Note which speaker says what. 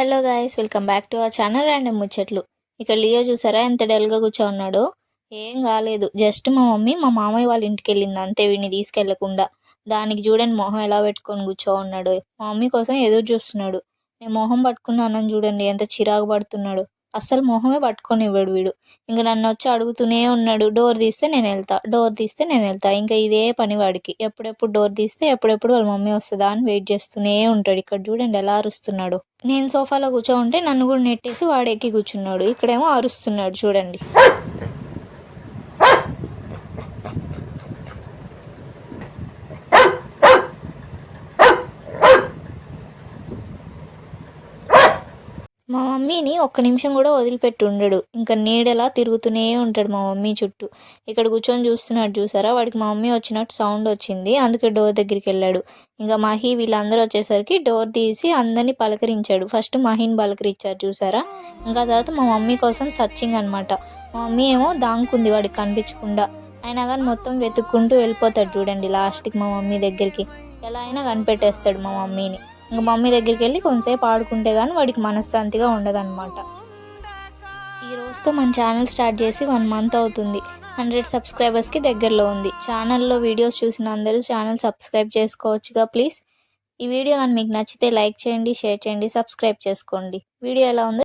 Speaker 1: Hello guys, welcome back to our channel random ముచ్చట్లు. ఇక్కడ Leo చూసారా ఎంత డల్గా కూర్చోన్నాడో. ఏం కాలేదు, జస్ట్ మా మమ్మీ మా మామయ్య వాళ్ళ ఇంటికి వెళ్ళింది అంతే, వీడిని తీసుకెళ్లకుండా. దానికి చూడండి మొహం ఎలా పెట్టుకొని కూర్చోన్నాడు. మా మమ్మీ కోసం ఎదురు చూస్తున్నాడు. నేను మొహం పట్టుకున్నానని చూడండి ఎంత చిరాకు పడుతున్నాడు. అస్సలు మొహమే పట్టుకొని ఇవ్వడు వీడు. ఇంకా నన్ను వచ్చి అడుగుతూనే ఉన్నాడు, డోర్ తీస్తే నేను వెళ్తా, డోర్ తీస్తే నేను వెళ్తా. ఇంకా ఇదే పని వాడికి. ఎప్పుడెప్పుడు డోర్ తీస్తే ఎప్పుడెప్పుడు వాళ్ళ మమ్మీ వస్తుందా అని వెయిట్ చేస్తూనే ఉంటాడు. ఇక్కడ చూడండి ఎలా అరుస్తున్నాడు. నేను సోఫాలో కూర్చోంటే నన్ను కూడా నెట్టేసి వాడు ఎక్కి కూర్చున్నాడు. ఇక్కడేమో అరుస్తున్నాడు చూడండి. మా మమ్మీని ఒక్క నిమిషం కూడా వదిలిపెట్టి ఉండడు. ఇంకా నీడలా తిరుగుతూనే ఉంటాడు మా మమ్మీ చుట్టూ. ఇక్కడ కూర్చొని చూస్తున్నాడు చూసారా, వాడికి మా మమ్మీ వచ్చినట్టు సౌండ్ వచ్చింది, అందుకే డోర్ దగ్గరికి వెళ్ళాడు. ఇంకా మహి వీళ్ళందరూ వచ్చేసరికి డోర్ తీసి అందరినీ పలకరించాడు. ఫస్ట్ మహిని పలకరించారు చూసారా. ఇంకా తర్వాత మా మమ్మీ కోసం సర్చింగ్ అనమాట. మా మమ్మీ ఏమో దాంకుంది వాడికి కనిపించకుండా. అయినా కానీ మొత్తం వెతుక్కుంటూ వెళ్ళిపోతాడు చూడండి లాస్ట్కి మా మమ్మీ దగ్గరికి. ఎలా అయినా కనిపెట్టేస్తాడు మా మమ్మీని. ఇంకా మమ్మీ దగ్గరికి వెళ్ళి కొంతసేపు ఆడుకుంటే కానీ వాడికి మనశ్శాంతిగా ఉండదన్నమాట. ఈ రోజుతో మన ఛానల్ స్టార్ట్ చేసి 1 మంత్ అవుతుంది. 100 సబ్స్క్రైబర్స్కి దగ్గరలో ఉంది. ఛానల్లో వీడియోస్ చూసిన అందరూ ఛానల్ సబ్స్క్రైబ్ చేసుకోవచ్చుగా ప్లీజ్. ఈ వీడియో కానీ మీకు నచ్చితే లైక్ చేయండి, షేర్ చేయండి, సబ్స్క్రైబ్ చేసుకోండి. వీడియో ఎలా ఉందో